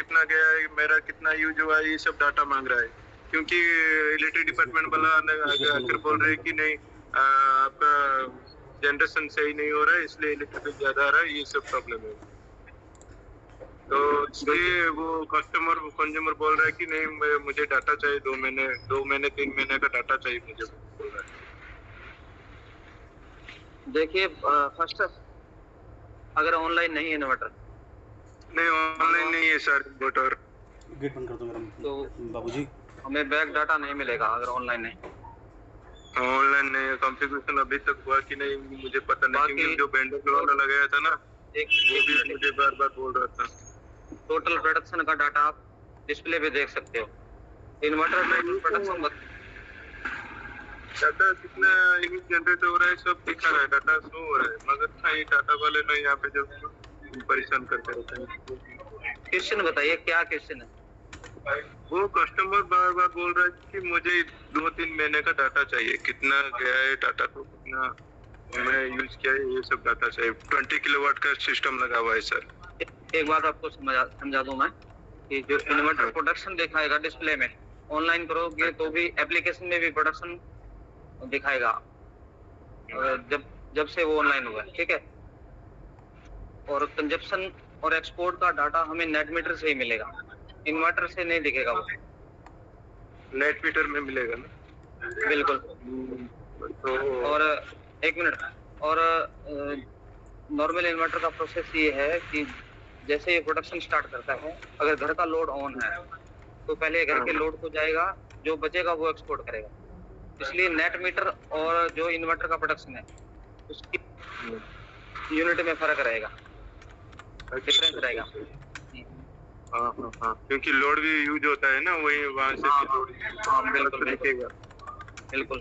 कितना गया है, मेरा कितना यूज हुआ है, ये सब डाटा मांग रहा है। क्योंकि इलेक्ट्रिक डिपार्टमेंट वाला आकर बोल रहे हैं कि नहीं आपका जनरेशन सही नहीं हो रहा है, इसलिए इलेक्ट्रिक बिल ज्यादा आ रहा है, ये सब प्रॉब्लम है। तो इसलिए वो कंज्यूमर बोल रहा है कि नहीं मुझे डाटा चाहिए, 2 महीने 3 महीने का डाटा चाहिए मुझे, बोल रहा है। देखिए फर्स्ट अगर ऑनलाइन नहीं है इन्वर्टर, नहीं ऑनलाइन नहीं है सर इन्वर्टर। गेट बंद कर दो मेरा तो बाबूजी, हमें बैक डाटा नहीं मिलेगा अगर ऑनलाइन नहीं। ऑनलाइन नहीं है, कॉन्फ़िगरेशन अभी तक हुआ कि नहीं मुझे पता नहीं, क्योंकि जो वेंडर वाला लगाया था ना वो भी मुझे बार बार बोल रहा था। टोटल प्रोडक्शन का डाटा आप डिस्प्ले पे देख सकते हो। इन्वर्टर में प्रोडक्शन डाटा कितना यूनिट जनरेट हो रहा है सब दिखा रहा है, डाटा शो हो रहा है, मगर ये डाटा वाले ना यहाँ पे जो परेशान करते रहते हैं। क्वेश्चन बताइए, क्या क्वेश्चन है? वो कस्टमर बार बार बोल रहा है कि मुझे 2-3 महीने का डाटा चाहिए, कितना गया है डाटा, तो कितना मैं यूज किया है, ये सब डाटा चाहिए। 20 किलोवाट का सिस्टम लगा हुआ है सर। एक बात आपको समझा दूं मैं कि जो इन्वर्टर प्रोडक्शन दिखाएगा डिस्प्ले में, ऑनलाइन करोगे तो भी एप्लीकेशन में भी प्रोडक्शन दिखाएगा जब से वो ऑनलाइन हुआ है, ठीक है। और कंजप्शन और एक्सपोर्ट का डाटा हमें नेट मीटर से ही मिलेगा, इन्वर्टर से नहीं दिखेगा वो। नेट मीटर में मिलेगा ना? बिल्कुल। तो और एक मिनट, और नॉर्मल इन्वर्टर का प्रोसेस ये है कि जैसे ये प्रोडक्शन स्टार्ट करता है, अगर घर का लोड ऑन है तो पहले घर के लोड को जाएगा, जो बचेगा वो एक्सपोर्ट करेगा। इसलिए नेट मीटर और जो इन्वर्टर का प्रोडक्शन है उसकी यूनिट में फर्क रहेगा, डिफरेंस रहेगा। हाँ, क्योंकि लोड भी यूज होता है ना, वही वहाँ से भी लोड दिखेगा। बिल्कुल।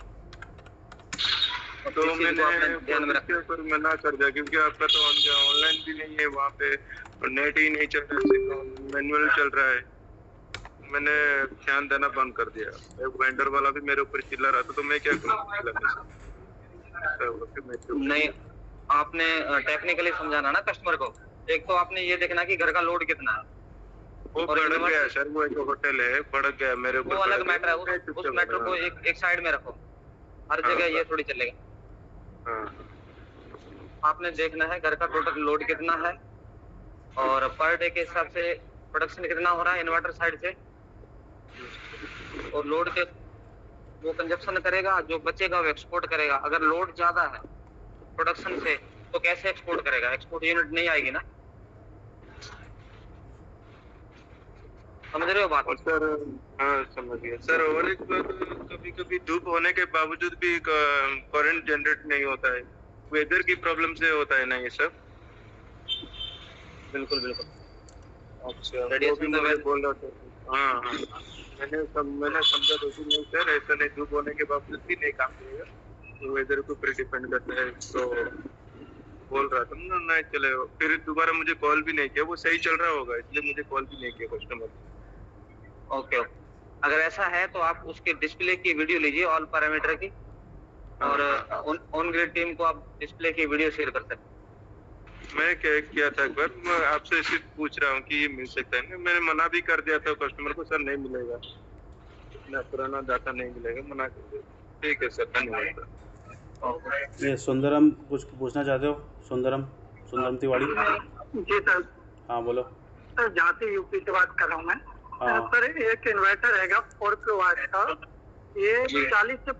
तो मैंने पर मना कर दिया, क्योंकि आपका तो ऑनलाइन भी नहीं है वहाँ पे, नेट ही नहीं चल रहा है, मैनुअल चल रहा है। मैंने ध्यान देना बंद कर दिया। एक वेंडर वाला भी मेरे ऊपर चिल्ला रहा था, तो मैं क्या करूँ? नहीं, आपने टेक्निकली समझाना ना कस्टमर को। एक तो आपने ये देखना कि घर का लोड कितना है। वो बढ़ गया सर, वो एक होटल है, बढ़ गया मेरे ऊपर। वो अलग मैटर है, उस मैटर को एक साइड में रखो। हर जगह ये थोड़ी चलेगा। आपने देखना है घर का टोटल लोड कितना है और पर डे के हिसाब से प्रोडक्शन कितना हो रहा है इन्वर्टर साइड से, और लोड के वो कंजप्शन करेगा, जो बचेगा वो एक्सपोर्ट करेगा। अगर लोड ज्यादा है प्रोडक्शन से तो कैसे एक्सपोर्ट करेगा? एक्सपोर्ट यूनिट नहीं आएगी ना, समझ रहे हो बात? सर हाँ समझ गया सर। और एक बात, कभी कभी धूप होने के बावजूद भी करंट जनरेट नहीं होता है, वेदर की प्रॉब्लम से होता है ना ये सब? बिल्कुल बिल्कुल। अच्छा, वो भी मैं बोल रहा था। हाँ, मैंने समझा तो कि नहीं सर, ऐसा नहीं, धूप होने के बावजूद भी नहीं काम करेगा, तो वेदर के ऊपर डिपेंड करता है। तो बोल रहा था ना, नहीं चले। फिर दोबारा मुझे कॉल भी नहीं किया, वो सही चल रहा होगा इसलिए मुझे कॉल भी नहीं किया कस्टमर। ओके, अगर ऐसा है तो आप उसके डिस्प्ले की वीडियो लीजिए ऑल पैरामीटर की, और ऑन ग्रिड टीम को आप डिस्प्ले की वीडियो शेयर कर सकते हैं। मैं क्या किया था एक बार, मैं आपसे सिर्फ पूछ रहा हूँ कि ये मिल सकता है। मैंने मना भी कर दिया था कस्टमर को, सर नहीं मिलेगा, इतना पुराना डाटा नहीं मिलेगा, मना कर दिया। ठीक है सर, धन्यवाद सर। ये सुंदरम कुछ पूछना चाहते हो? सुंदरम तिवारी। जी सर। हाँ बोलो सर, जहाँ से यूपी से बात कर रहा हूँ मैं। हाँ। सर, एक इन्वर्टर हैगा 4 किलोवाट का, ये 40 से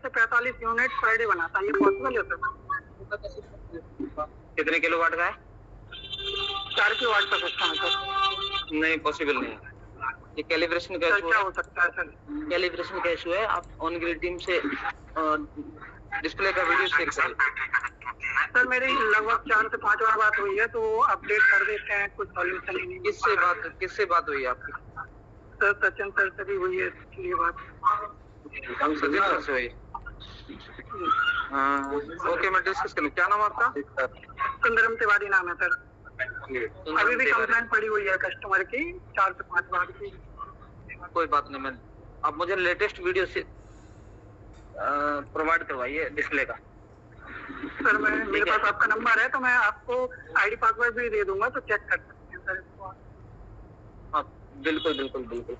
45 यूनिट पर डे बनाता है, ये पॉसिबल है सर? कितने किलोवाट का है? 4 किलोवाट का सिस्टम है सर। नहीं, पॉसिबल नहीं है। ये कैलिब्रेशन का इशू क्या है। हो सकता है सर? कैलिब्रेशन का इशू है। आप ऑन ग्रिड टीम से डिस्प्ले का वीडियो शेयर करिए। सर, मेरी लगभग 4 से 5 बार बात हुई है, तो अपडेट कर देते हैं, कुछ सॉल्यूशन ही नहीं। किससे बात हुई आपकी? सर, सचिन सर से भी हुई है इसलिए बात। सचिन सर से हुई? ओके, मैं डिस्कस करूँ। क्या नाम आपका? सुंदरम तिवारी नाम है सर। अभी भी कंप्लेंट पड़ी हुई है कस्टमर की 4 से 5 बार की। कोई बात नहीं, मैं आप मुझे लेटेस्ट वीडियो से प्रोवाइड करवाइए डिस्प्ले का। सर, मेरे पास आपका नंबर है, तो मैं आपको आईडी पासवर्ड भी दे दूंगा, तो चेक कर सकते हैं सर इसको। बिल्कुल बिल्कुल बिल्कुल।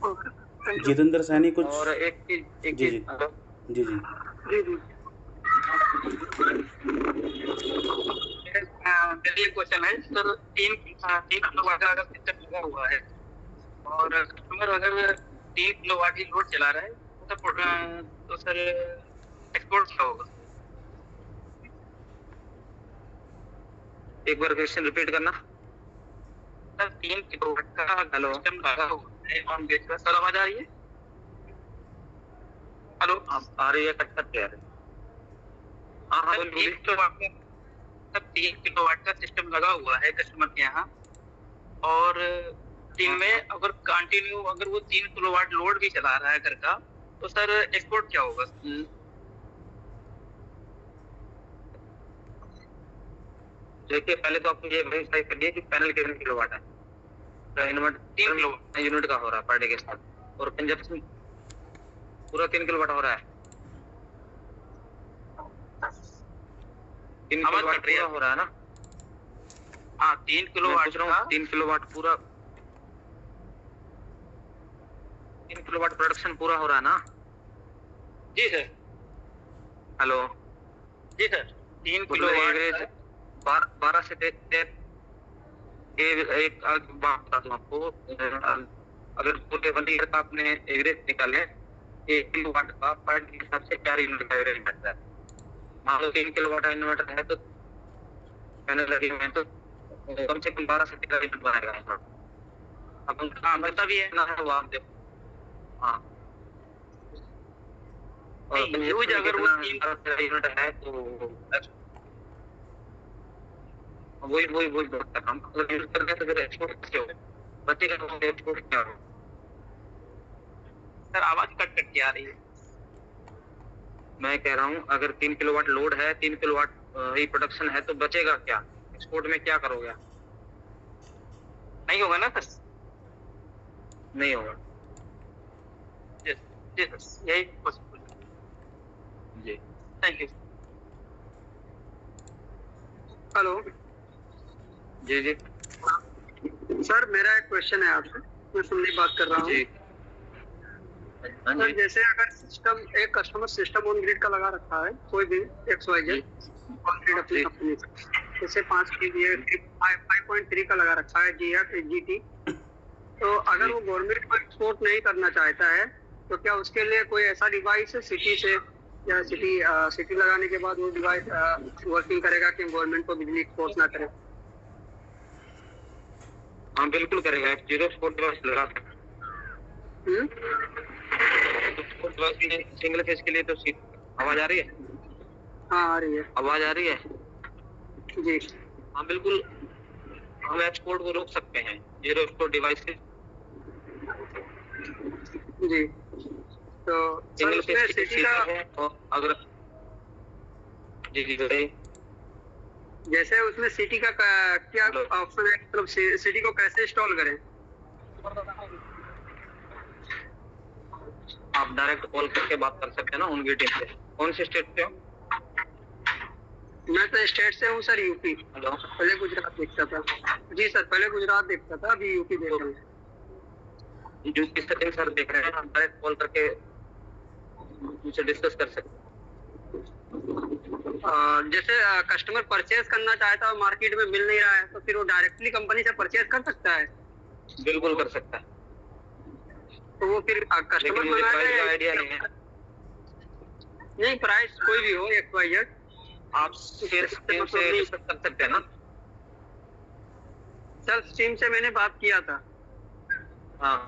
Okay, thank you. Jitendra Saini कुछ। और एक चीज जी जी हेलो। जी जी। जी जी। मेरा ये क्वेश्चन है सर, तीन किलोवाट का अगर सिस्टम लगा हुआ है और कस्टमर अगर 3 किलोवाट ही लोड चला रहा है तो सर एक्सपोर्ट क्या होगा? एक बार क्वेश्चन रिपीट करना सर। 3 किलोवाट का सिस्टम लगा हुआ है ऑन बेस पर। सर आवाज आ रही है? हेलो, आ रही है, कट कट के आ रही है। हाँ हाँ बोलिए। 3 किलोवाट का सिस्टम लगा हुआ है कस्टमर के यहाँ और दिन में अगर कंटिन्यू अगर वो 3 किलोवाट लोड भी चला रहा है घर का तो सर एक्सपोर्ट क्या होगा? देखिए पहले तो आपको ये वेरीफाई करिए कि पैनल कितने किलोवाट है। इन्वर्टर 3 किलोवाट यूनिट का हो रहा है पर डे के साथ और कंजप्शन पूरा 3 किलोवाट हो रहा है। 3 किलोवाट पूरा हो रहा है ना? हाँ 3 किलोवाट पूछ रहा हूँ। 3 किलोवाट पूरा 3 किलोवाट प्रोडक्शन पूरा हो रहा है ना? जी सर। हेलो जी सर। 3 किलोवाट एवरेज 12 से 13 एक बात बता दूं आपको, अगर पूरे 1 ईयर का आपने एवरेज निकाले 1 किलोवाट का पर डे के हिसाब से 4 यूनिट का एवरेज मिलता है। मान लो 3 किलोवाट का इन्वर्टर है तो पैनल लगे हुए हैं तो कम से कम 12 से 13 यूनिट बनेगा। अब उनका बनता भी है ना, वो आप देखो। हाँ और यूज अगर वो 3 यूनिट है तो वही बात कर रहा हूँ। अगर यूज कर गया तो फिर एक्सपोर्ट कैसे होगा? बचेगा तो एक्सपोर्ट क्या होगा? सर आवाज कट कट के आ रही है। मैं कह रहा हूँ अगर 3 किलोवाट लोड है, 3 किलोवाट ही प्रोडक्शन है तो बचेगा क्या? एक्सपोर्ट में क्या करोगे? नहीं होगा ना सर? नहीं होगा। जी सर, यही पॉसिबल जी। Thank you. हेलो जी जी सर, मेरा एक क्वेश्चन है आपसे, मैं सुनने बात कर रहा हूँ। जी। सर जैसे अगर सिस्टम एक कस्टमर सिस्टम ऑन ग्रिड का लगा रखा है, कोई भी XYZ ऑन ग्रिड अपनी कंपनी से, जैसे 5 kVA 5.3 का लगा रखा है GT, तो अगर वो गवर्नमेंट को एक्सपोर्ट नहीं करना चाहता है तो क्या उसके लिए कोई ऐसा डिवाइस है सिटी से या सिटी लगाने के बाद वो डिवाइस वर्किंग करेगा कि गवर्नमेंट को बिजली एक्सपोर्ट ना करे? हाँ बिल्कुल करेगा। जीरो एक्सपोर्ट डिवाइस लगा सकते। सिंगल फेज के लिए तो आवाज आ रही है? हाँ आ रही है। आवाज आ रही है जी। हाँ बिल्कुल, हम एक्सपोर्ट को रोक सकते हैं जीरो एक्सपोर्ट डिवाइस से। जी तो सिंगल फेज सिटी का और अगर जी जी बताइए। जैसे उसमें सिटी का क्या ऑप्शन है, मतलब सिटी को कैसे इंस्टॉल करें? आप डायरेक्ट कॉल करके बात कर सकते हैं ना उनकी टीम से। कौन से स्टेट से हो? मैं तो स्टेट से हूँ सर, यूपी। हेलो, पहले गुजरात देखता था। जी सर, पहले गुजरात देखता था, अभी यूपी देख रहा हूँ। यूपी सेटिंग सर देख रहे हैं, आप डायरेक्ट कॉल करके उनसे डिस्कस कर सकते हैं। जैसे कस्टमर परचेज करना चाहता है, मार्केट में मिल नहीं रहा है, तो फिर वो डायरेक्टली कंपनी से परचेज कर सकता है? बिल्कुल कर सकता है। तो वो फिर कस्टमर मंगाए आइडिया नहीं है। नहीं, प्राइस कोई भी हो XYZ, आप शेयर स्ट्रीम से डिस्कस कर सकते हैं ना? सर स्ट्रीम से मैंने बात किया था। हाँ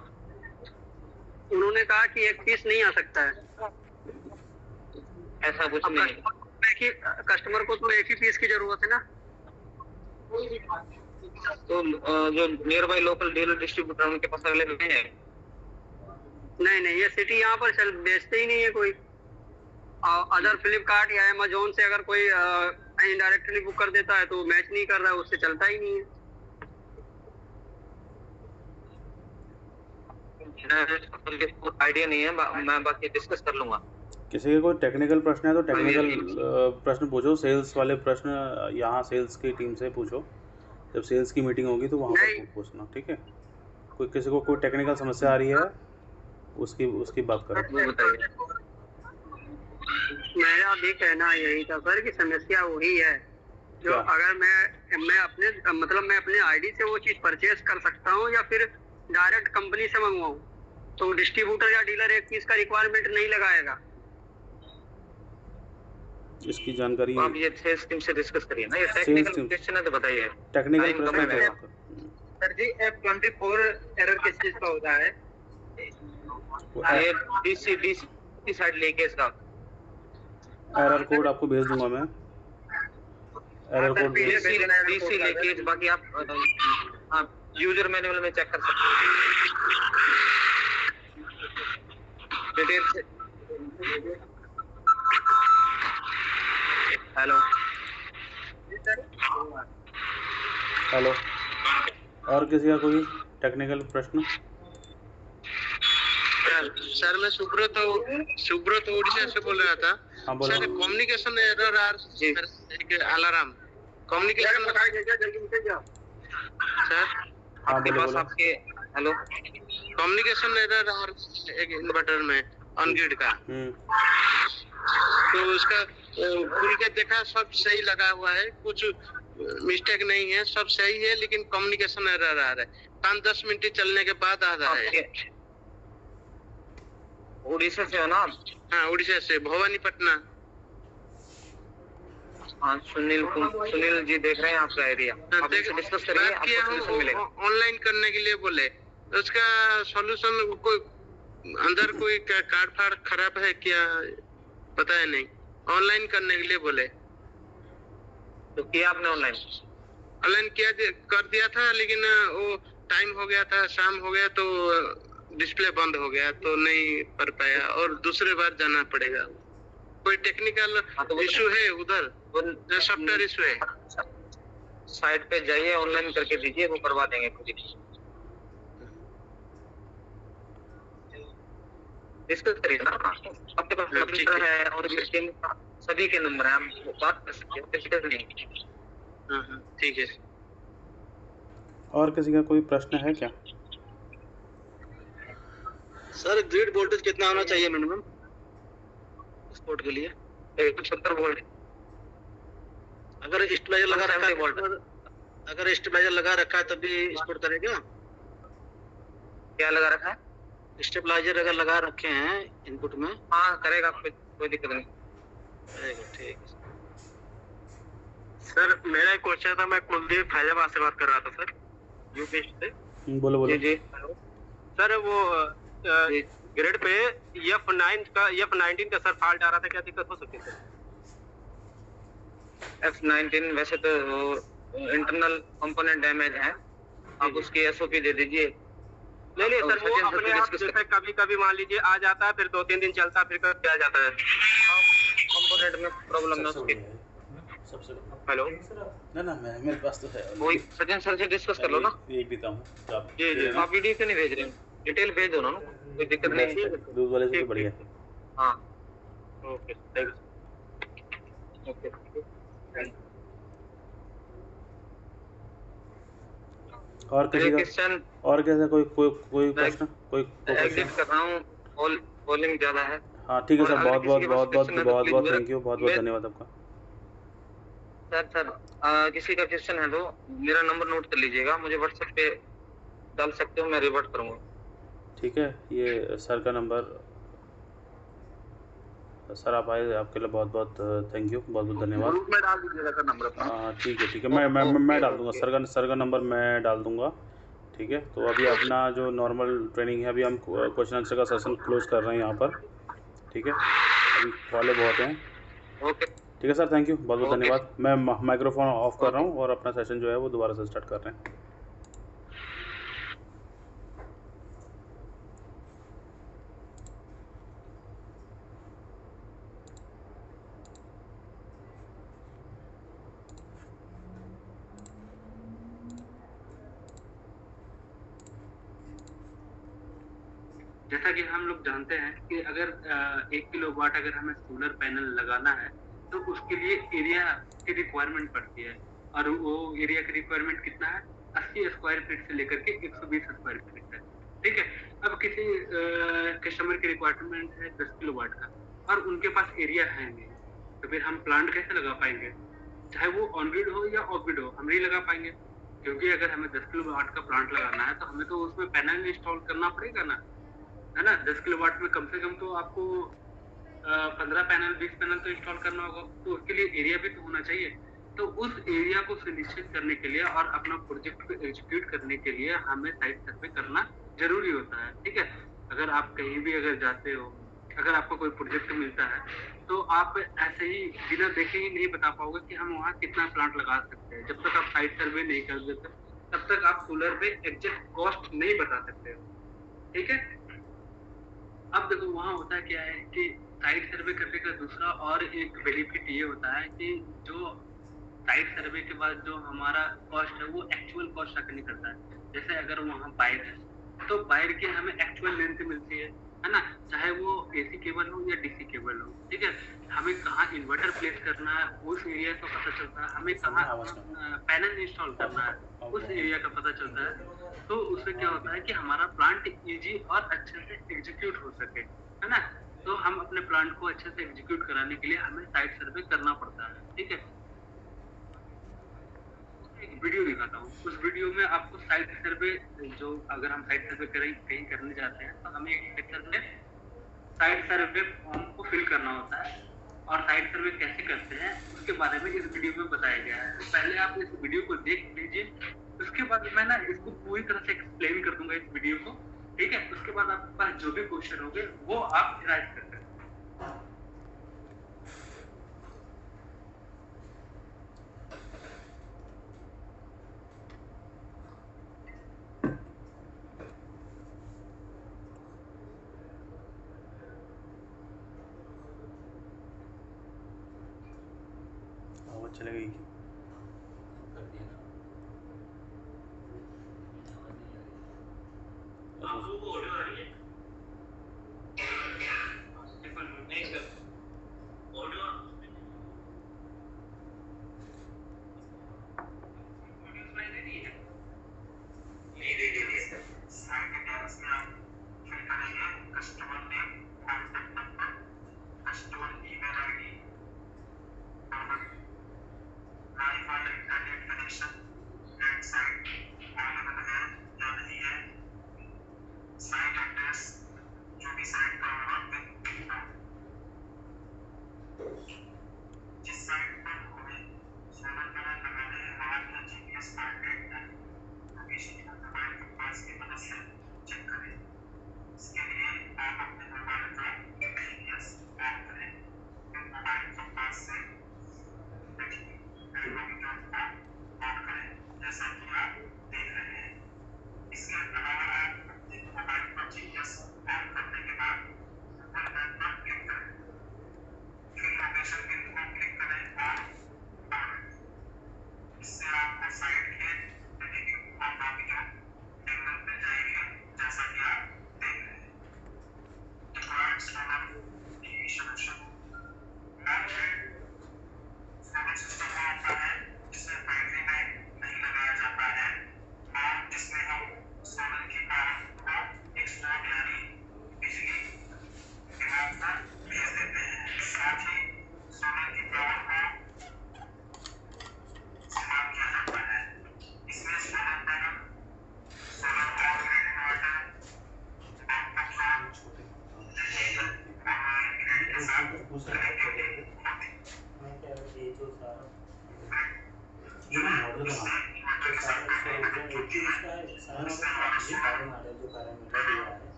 उन्होंने कहा कि एक पीस नहीं आ सकता है। ऐसा कुछ नहीं। कस्टमर को तो एक ही पीस की जरूरत है ना? तो जो near by local dealer distributor उनके पास अवेलेबल नहीं है? नहीं, ये सिटी यहाँ पर बेचते ही नहीं है कोई। अदर फ्लिपकार्ट या अमेजोन से अगर कोई इनडायरेक्टली बुक कर देता है तो मैच नहीं कर रहा है, उससे चलता ही नहीं है। आइडिया नहीं है, मैं बाकी डिस्कस कर लूंगा। किसी के कोई टेक्निकल प्रश्न है तो टेक्निकल प्रश्न पूछो। सेल्स वाले प्रश्न यहाँ सेल्स की टीम से पूछो, जब सेल्स की मीटिंग होगी तो वहाँ पर पूछना, ठीक है? कोई किसी को कोई टेक्निकल समस्या आ रही है उसकी उसकी बात करो। वो बताइए। मेरा भी कहना यही था सर कि समस्या वही है जो क्या? अगर मैं अपने मतलब मैं अपने आईडी से वो चीज परचेज कर सकता हूँ या फिर डायरेक्ट कंपनी से मंगवाऊँ, तो डिस्ट्रीब्यूटर या डीलर एक चीज का रिक्वायरमेंट नहीं लगाएगा। इसकी जानकारी तो आप ये सेल्स टीम से डिस्कस करिए ना, ये टेक्निकल team- क्वेश्चन है तो बताइए। टेक्निकल Time प्रश्न कम है। है। सर जी F24 एरर किस चीज का होता है? ये डीसी साइड लीकेज का। एरर कोड आपको भेज दूंगा मैं। एरर कोड डीसी लीकेज, बाकी आप हाँ यूजर मैनुअल में चेक कर सकते हैं। डिटेल से। हेलो हेलो, और किसी का कोई टेक्निकल प्रश्न? सर मैं सुब्रत उड़ीसा से बोल रहा था। हाँ बोलो। Sir communication error or alarm communication sir हाँ आपके बोलो पास बोलो। आपके हेलो कम्युनिकेशन एरर आर एक इन्वर्टर में ऑन ग्रिड का, तो उसका खुल के देखा सब सही लगा हुआ है, कुछ मिस्टेक नहीं है, सब सही है, लेकिन कम्युनिकेशन एरर आ रहा है। 5-10 मिनट चलने के बाद आ रहा है। आपके उड़ीसा से हो ना आप? हाँ उड़ीसा से भवानीपटना। हाँ सुनील जी देख रहे हैं आपका एरिया, आप इससे डिस्कस करिए, बात किया आपको हूँ सॉल्यूशन मिलेगा। ऑनलाइन करने के लिए बोले, उसका सॉल्यूशन कोई अंदर कोई कार्ड फाड़ खराब है क्या पता है नहीं, ऑनलाइन करने के लिए बोले। तो किया आपने ऑनलाइन किया कर दिया था, लेकिन वो टाइम हो गया था, शाम हो गया तो डिस्प्ले बंद हो गया, तो नहीं कर पाया और दूसरे बार जाना पड़ेगा। कोई टेक्निकल इशू है उधर, सॉफ्टवेयर इशू है? साइट पे जाइए, ऑनलाइन करके दीजिए, वो करवा देंगे खुद ही। डिस्कस करिए ना, आपके पास कंप्यूटर है और सभी के नंबर है, आप बात कर सकते हैं, दिक्कत नहीं। हाँ ठीक है। और किसी का कोई प्रश्न है क्या? सर ग्रिड वोल्टेज कितना होना चाहिए मिनिमम स्पोर्ट के लिए? 170 वोल्ट। अगर स्टेबलाइजर लगा रखा है, अगर स्टेबलाइजर लगा रखा है तभी स्पोर्ट करेगा? क्या लगा रखा है? स्टेबलाइजर अगर लगा रखे हैं इनपुट में, हाँ करेगा, कोई दिक्कत नहीं। करेगा, ठीक है। सर मेरा एक क्वेश्चन था, मैं कुलदीप फैजाबाद से बात कर रहा था सर, यूपी से। बोलो बोलो। जी सर वो ग्रिड पे F19 का सर फॉल्ट आ रहा था, क्या दिक्कत हो सकती है सर? F19 वैसे तो इंटरनल कंपोनेंट डैमेज है, आप उसकी एसओपी दे दीजिए। नहीं सर, वो अपने आप जैसे कभी मान लीजिए आ जाता है, फिर 2-3 दिन चलता है, फिर कभी आ जाता है। कंपोनेंट में प्रॉब्लम है उसकी। हेलो ना मेरे पास तो है। वही सचिन सर से डिस्कस कर लो ना। एक देता हूँ जी आप वीडियो क्यों नहीं भेज रहे हैं? डिटेल भेज दो ना, कोई दिक्कत नहीं है। दूध वाले से तो बढ़िया। हाँ ओके थैंक यू। ओके। और किसी का क्वेश्चन और कैसा कोई प्रश्न? कोई एग्जिट कर रहा हूँ, वॉल्यूम ज्यादा है। हाँ ठीक है सर, बहुत किसी के पास question है तो बहुत please थैंक यू, बहुत धन्यवाद आपका। सर किसी का क्वेश्चन है तो मेरा नंबर नोट कर लीजिएगा, मुझे व्हाट्सएप पे डाल सकते हो, मैं रिवर्ट करूंगा। ठीक है, ये सर का नंबर। सर आप आए, आपके लिए बहुत बहुत थैंक यू, बहुत बहुत धन्यवाद। ग्रुप में डाल दीजिएगा सर नंबर अपना। हाँ ठीक है मैं डाल दूंगा सर का नंबर मैं डाल दूंगा। ठीक है, तो अभी अपना जो नॉर्मल ट्रेनिंग है, अभी हम क्वेश्चन आंसर का सेशन क्लोज कर रहे हैं यहाँ पर। ठीक है, अभी वाले बहुत हैं। ओके ठीक है सर, थैंक यू, बहुत बहुत Okay. धन्यवाद। मैं माइक्रोफोन ऑफ कर रहा हूँ और अपना सेशन जो है वो दोबारा से स्टार्ट कर रहे हैं। जैसा कि हम लोग जानते हैं कि अगर 1 किलोवाट अगर हमें सोलर पैनल लगाना है तो उसके लिए एरिया की रिक्वायरमेंट पड़ती है, और वो एरिया की रिक्वायरमेंट कितना है? 80 स्क्वायर फीट से लेकर के 120 स्क्वायर फीट तक, ठीक है। अब किसी कस्टमर की रिक्वायरमेंट है 10 किलोवाट का और उनके पास एरिया है नहीं, तो फिर हम प्लांट कैसे लगा पाएंगे? चाहे वो ऑन ग्रिड हो या ऑफ ग्रिड हो, हम नहीं लगा पाएंगे, क्योंकि अगर हमें 10 किलोवाट का प्लांट लगाना है तो हमें तो उसमें पैनल इंस्टॉल करना पड़ेगा ना, है ना। 10 किलोवाट में कम से कम तो आपको 15 पैनल 20 पैनल तो इंस्टॉल करना होगा, तो उसके लिए एरिया भी तो होना चाहिए। तो उस एरिया को सुनिश्चित करने के लिए और अपना प्रोजेक्ट को एग्जीक्यूट करने के लिए हमें साइट सर्वे करना जरूरी होता है, ठीक है। अगर आप कहीं भी अगर जाते हो, अगर आपको कोई प्रोजेक्ट मिलता है, तो आप ऐसे ही बिना देखे ही नहीं बता पाओगे कि हम वहाँ कितना प्लांट लगा सकते हैं। जब तक आप साइट सर्वे नहीं कर देते तब तक आप सोलर पे एग्जैक्ट कॉस्ट नहीं बता सकते हो, ठीक है। अब देखो वहाँ होता क्या है कि साइट सर्वे करने का दूसरा और एक बेनिफिट ये होता है कि जो साइट सर्वे के बाद जो हमारा कॉस्ट है वो एक्चुअल कॉस्ट आकर निकलता है। जैसे अगर वहाँ वायर है तो वायर की हमें एक्चुअल लेंथ मिलती है ना, चाहे वो एसी केबल हो या डीसी केबल हो, ठीक है। हमें कहाँ इन्वर्टर प्लेस करना है उस एरिया का पता चलता है, हमें कहाँ पैनल इंस्टॉल करना है उस एरिया का पता चलता है। तो उससे क्या होता है कि हमारा प्लांट इजी और अच्छे से एग्जीक्यूट हो सके, है ना। तो हम अपने प्लांट को अच्छे से एग्जीक्यूट कराने के लिए हमें साइट सर्वे करना पड़ता है, ठीक है। एक वीडियो दिखाता हूँ, उस वीडियो में आपको साइट सर्वे, जो अगर हम साइट सर्वे कहीं करने जाते हैं तो हमें एक सेक्शन में साइट सर्वे फॉर्म को फिल करना होता है और साइट सर्वे कैसे करते हैं उसके बारे में इस वीडियो में बताया गया है। तो पहले आप इस वीडियो को देख लीजिए, उसके बाद मैं ना इसको पूरी तरह से एक्सप्लेन कर दूंगा इस वीडियो को, ठीक है। उसके बाद आपके पास जो भी क्वेश्चन होंगे वो आप राइज कर सकते हैं। आवाज़ चले गई।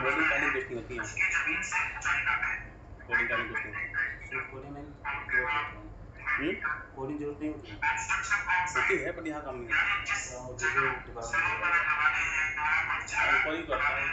कोडिंग करने कुछ नहीं होती है, कोडिंग करने कुछ नहीं कोडिंग जरूरत नहीं होती है बट यहाँ काम नहीं होता, ऊपर ही करता है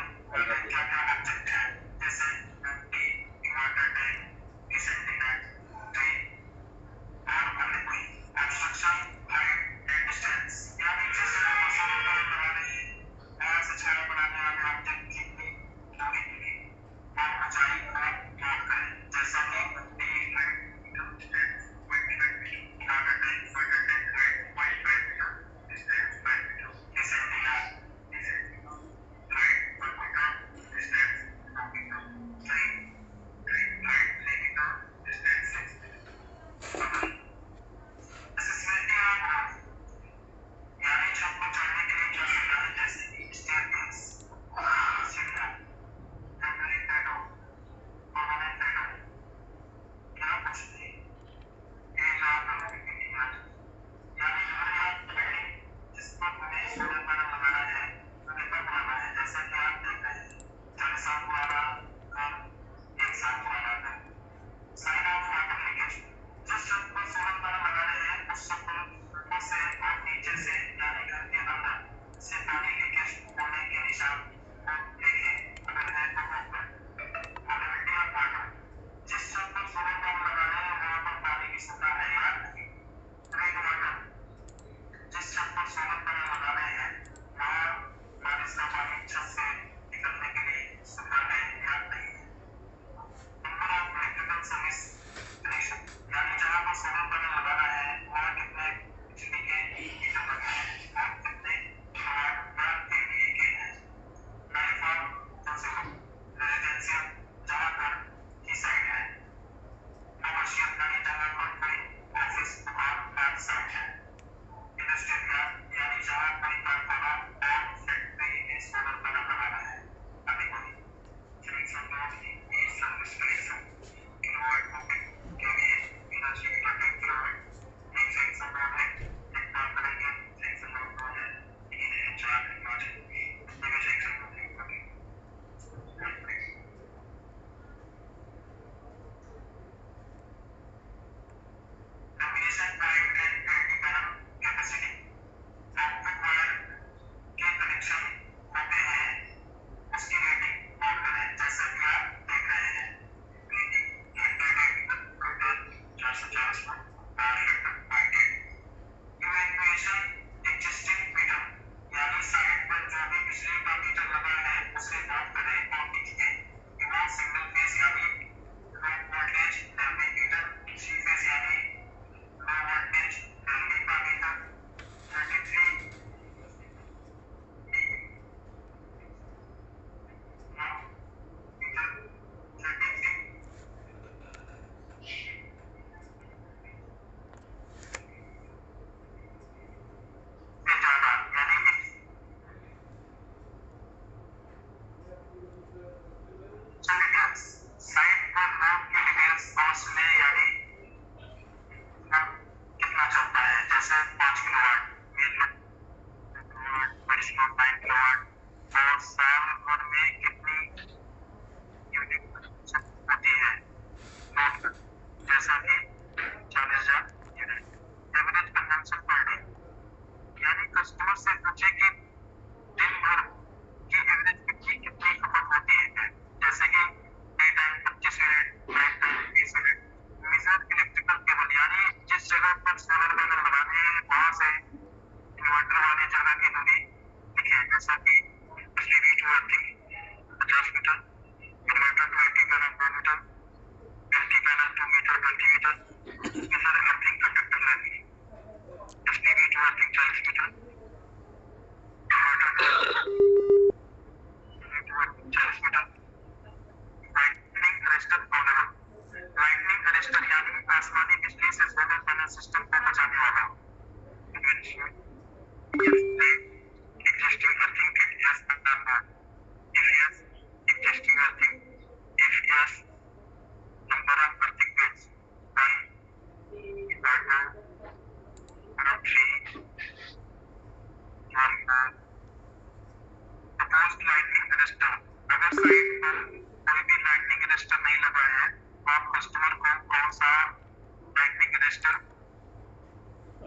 proposed lightning arrestor. Other side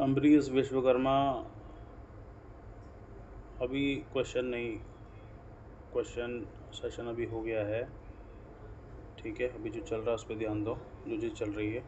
Ambarish Vishwakarma अभी क्वेश्चन सेशन अभी हो गया है, ठीक है। अभी जो चल रहा है उस पर ध्यान दो, जो चीज़ चल रही है।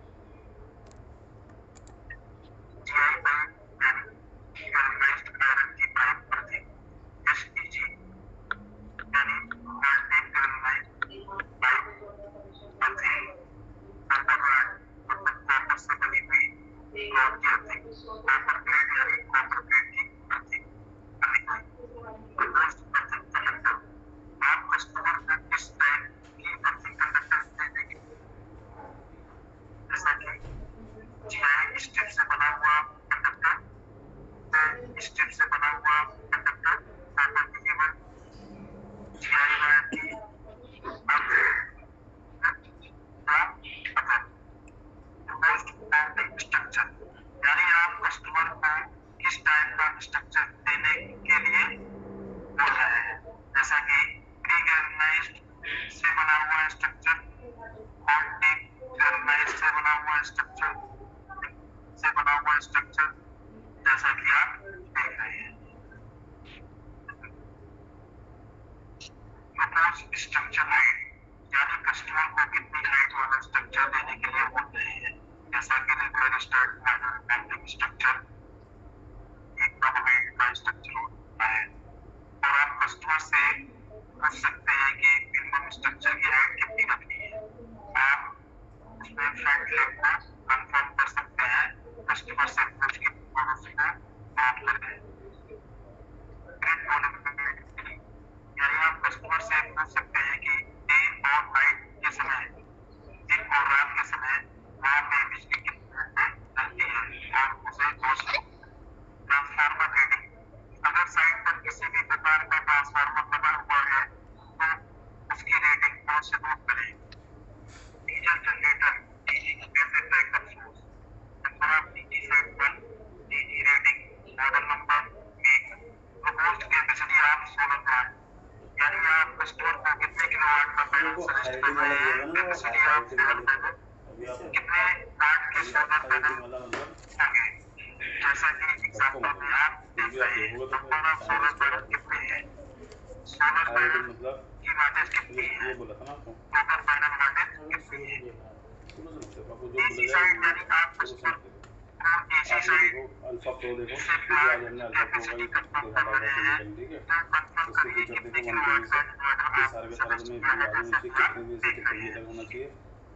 अल्फा प्रो देखो, क्योंकि आज हमने अल्फा प्रो का ही देखा था टेक्निकल, ठीक है। इसके फीचर देखो 1 TB से, ये सारे के सारे तुम्हें वीडियो आ जानी चाहिए, कितने भी से कितने ये तक होना चाहिए।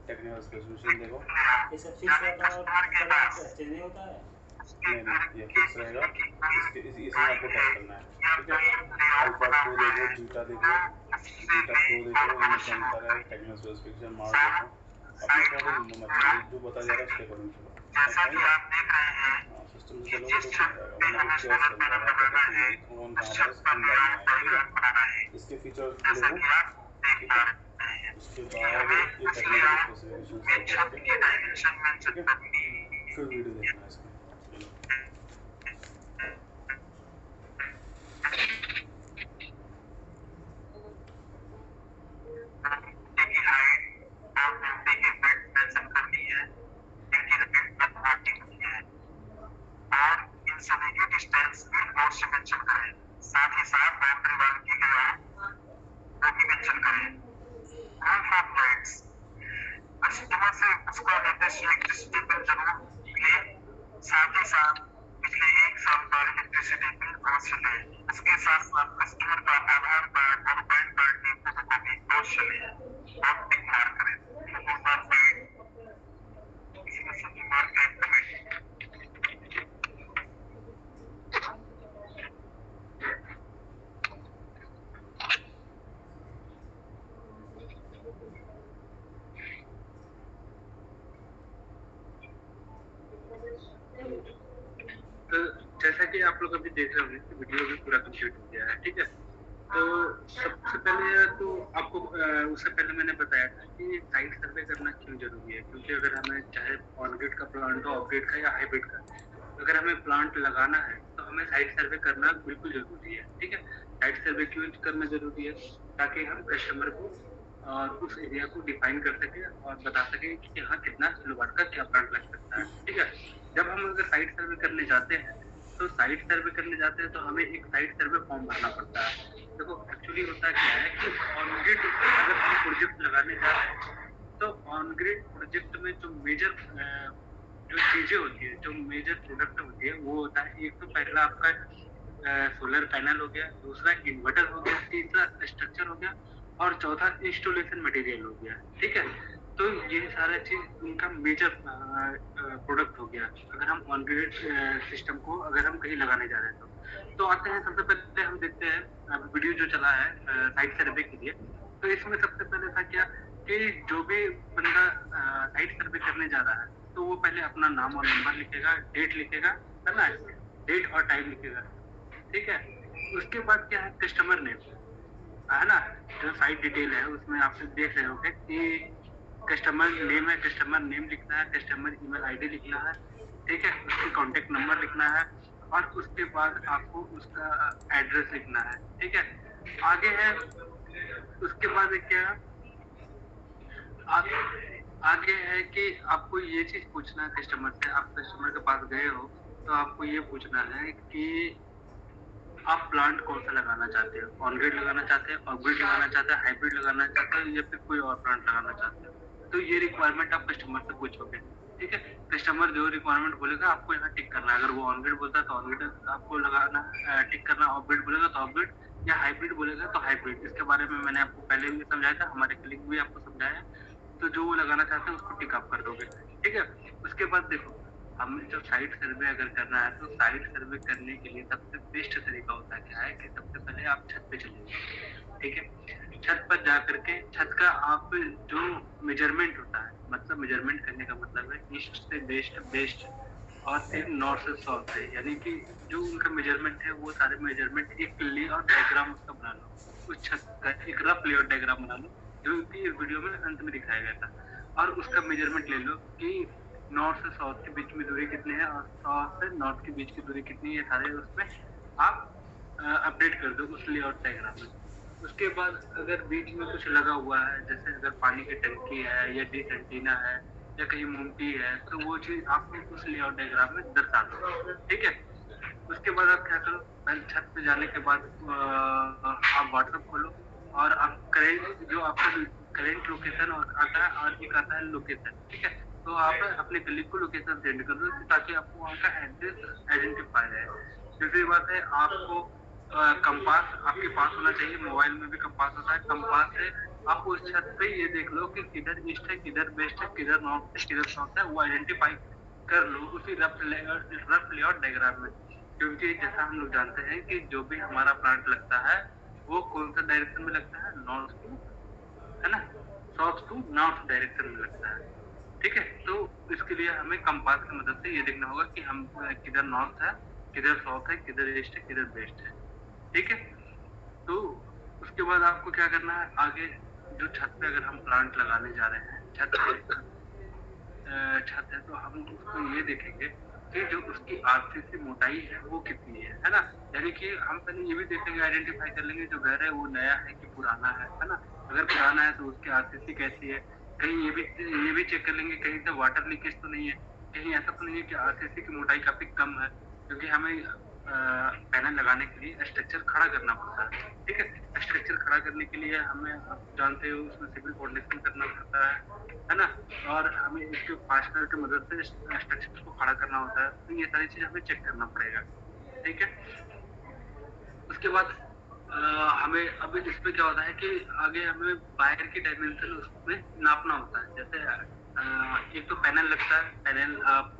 टेक्निकल स्पेसिफिकेशन देखो, ये सब फिक्स रहता है और चेंज नहीं होता है। नहीं ये फिक्स रहेगा, इसमें आपको टैप करना है, ठीक है। अल्फा प्रो देखो, बीटा देखो, बीटा प्रो देखो, इनमें सेंटर है, टेक्निकल स्पेसिफिकेशन मार देखो, अपने अकॉर्डिंग मतलब जो बताया जा रहा है उसके अकॉर्डिंग चलो। जैसा कि आप देख रहे हैं सिस्टम कि से चलोगे जिस तो छत पे हमें सोलर पैनल लगाना है उस छत पर हमें डायग्राम बनाना है, इसके फीचर्स जैसा देखो, कि आप देख पा रहे हैं उसके कि बाद हमें ये उस टेक्निकल लेआउट स्पेसिफिकेशन में छत की डायमेंशन मेंशन करनी है। फिर वीडियो देखना है इसमें। की हाइट और मल्टी की विड्थ मेंशन करनी है, इनकी विड्थ पर होनी है और इन सभी की डिस्टेंस भी और से मेंशन करें। साथ ही साथ बाउंड्री वाल की गया वो भी मेंशन करें। प्रूफ ऑफ राइट्स, कस्टमर से उसका लेटेस्ट इलेक्ट्रिसिटी बिल जरूर ले, साथ ही साथ पिछले 1 साल का इलेक्ट्रिसिटी बिल अवश्य ले। इसके साथ साथ कस्टमर का आधार कार्ड और पैन कार्ड की फोटोकॉपी अवश्य ले और टिक मार्क करें। इसमें सभी मार्क कमेंट तो जैसा कि आप लोग अभी देख रहे होंगे कि वीडियो भी पूरा कंप्लीट हो गया है, ठीक है। तो सबसे पहले तो आपको उससे पहले मैंने बताया था कि साइट सर्वे करना क्यों जरूरी है, क्योंकि अगर हमें चाहे ऑन ग्रिड का प्लांट हो, ऑफ ग्रिड का या हाइब्रिड का, अगर हमें प्लांट लगाना है तो हमें साइट सर्वे करना बिल्कुल जरूरी है, ठीक है। साइट सर्वे क्यों करना जरूरी है, ताकि हम कस्टमर को और उस एरिया को डिफाइन कर सके और बता सके कि यहाँ कितना किलोवाट का क्या प्लांट लग सकता है, ठीक है। जब हम अगर साइट सर्वे करने जाते हैं तो हमें एक साइट सर्वे फॉर्म भरना पड़ता है। देखो एक्चुअली होता क्या है कि ऑन ग्रिड अगर हम प्रोजेक्ट लगाने जा रहे हैं तो ऑन ग्रिड प्रोजेक्ट में जो मेजर जो चीजें होती है, जो मेजर प्रोडक्ट होती है, वो होता है एक तो पहला आपका सोलर पैनल हो गया, दूसरा इन्वर्टर हो गया, तीसरा स्ट्रक्चर हो गया और चौथा इंस्टॉलेशन मटेरियल हो गया। ठीक है, तो ये सारा चीज उनका मेजर प्रोडक्ट हो गया अगर हम ऑन ग्रिड सिस्टम को अगर हम कहीं लगाने जा रहे हैं तो आते हैं। सबसे पहले हम देखते हैं वीडियो जो चला है साइट सर्वे के लिए, तो इसमें सबसे पहले था क्या कि जो भी बंदा साइट सर्वे करने जा रहा है तो वो पहले अपना नाम और नंबर लिखेगा, डेट लिखेगा, है ना, डेट और टाइम लिखेगा। ठीक है, उसके बाद क्या है, कस्टमर नेम है ना, जो साइट डिटेल है उसमें आप देख रहे होंगे कि कस्टमर नेम है, कस्टमर नेम लिखना है, कस्टमर ईमेल आईडी लिखना है। ठीक है, उसकी कॉन्टेक्ट नंबर लिखना है और उसके बाद आपको उसका एड्रेस लिखना है। ठीक है, आगे है उसके बाद क्या आगे है कि आपको ये चीज पूछना है कस्टमर से। आप कस्टमर के पास गए हो तो आपको ये पूछना है कि आप प्लांट कौन सा लगाना चाहते हो, ऑन ग्रिड लगाना चाहते हैं, ऑफ ग्रिड लगाना चाहते हैं, हाइब्रिड लगाना चाहते हैं या फिर कोई और प्लांट लगाना चाहते हैं। तो ये रिक्वायरमेंट आप कस्टमर से पूछोगे। ठीक है, कस्टमर जो रिक्वायरमेंट बोलेगा आपको यहाँ टिक करना है। अगर वो ऑन ग्रिड बोलता है तो ऑन ग्रिड आपको लगाना टिक करना, ऑफ ग्रिड बोलेगा तो ऑफ ग्रिड, या हाइब्रिड बोलेगा तो हाइब्रिड। इसके बारे में मैंने आपको पहले भी समझाया था, हमारे कलीग भी आपको समझाया। तो जो वो लगाना चाहते हैं उसको टिक आप कर दोगे। ठीक है, उसके बाद देखो हमें जब साइट सर्वे अगर करना है तो साइट सर्वे करने के लिए सबसे बेस्ट तरीका होता है क्या है कि सबसे पहले आप छत पे चलिए। ठीक है, छत पर जा करके छत का आप जो मेजरमेंट होता है, मतलब मेजरमेंट करने का मतलब है ईस्ट से वेस्ट, वेस्ट और फिर नॉर्थ से साउथ है, यानी कि जो उनका मेजरमेंट है वो सारे मेजरमेंट एक लेआउट डायग्राम उसका बना लो, उस छत का एक रफ लेआउट डायग्राम बना लो जो कि वीडियो में अंत में दिखाया गया था, और उसका मेजरमेंट ले लो कि नॉर्थ से साउथ के बीच में दूरी कितनी है और साउथ से नॉर्थ के बीच की दूरी कितनी है, सारे उसमें आप अपडेट कर दो उस लेआउट डायग्राम में। उसके बाद अगर बीच में कुछ लगा हुआ है, जैसे अगर पानी की टंकी है या डिश एंटीना है या कहीं मोमटी है, तो वो चीज आप उस लेआउट डायग्राम में दर्शा दो। ठीक है, उसके बाद आप क्या करो, पहले छत पे जाने के बाद आप व्हाट्सएप खोलो और आप करेंट जो आपका करेंट लोकेशन आता है और एक आता है लोकेशन। ठीक है, तो आप अपने कलीग को लोकेशन सेंड कर दो ताकि आपको वहाँ का एड्रेस आइडेंटिफाई रहे। दूसरी बात है, आपको कंपास आपके पास होना चाहिए, मोबाइल में भी कंपास होता है। कंपास से आप उस छत पे ये देख लो कि किधर ईस्ट है, किधर वेस्ट है, किधर नॉर्थ है, किधर साउथ है, वो आइडेंटिफाई कर लो उसी रफ लेआउट डायग्राम में। क्योंकि जैसा हम लोग जानते हैं कि जो भी हमारा प्लांट लगता है वो कौन सा डायरेक्शन में लगता है, नॉर्थ टू, है ना, साउथ टू नॉर्थ डायरेक्शन में लगता है। ठीक है, तो इसके लिए हमें कंपास की मदद से ये देखना होगा कि हम किधर नॉर्थ है, किधर साउथ है, किधर ईस्ट है, किधर वेस्ट है। ठीक है, तो उसके बाद आपको क्या करना है, आगे जो छत पे अगर हम प्लांट लगाने जा रहे हैं, छत है तो हम उसको ये देखेंगे कि जो उसकी आरसीसी मोटाई है वो कितनी है ना। यानी कि हम पहले ये भी देखेंगे, आइडेंटिफाई कर लेंगे जो घर है वो नया है कि पुराना है ना। अगर पुराना है तो उसकी आरसीसी कैसी है, कहीं ये भी चेक कर लेंगे कहीं से वाटर लीकेज तो नहीं है, कहीं ऐसा तो नहीं है कि आरसीसी की मोटाई काफी कम है, क्योंकि हमें पैनल लगाने के लिए स्ट्रक्चर खड़ा करना पड़ता है। ठीक है, स्ट्रक्चर खड़ा करने के लिए हमें, आप जानते हो, उसमें सिविल फाउंडेशन करना पड़ता है ना, और हमें इसके फास्टनर की मदद से स्ट्रक्चर को खड़ा करना होता है। तो ये सारी चीज हमें चेक करना पड़ेगा। ठीक है, उसके बाद हमें अभी इस पे क्या होता है कि आगे हमें वायर की डायमेंशन उसमें नापना होता है। जैसे एक तो पैनल लगता है, पैनल आप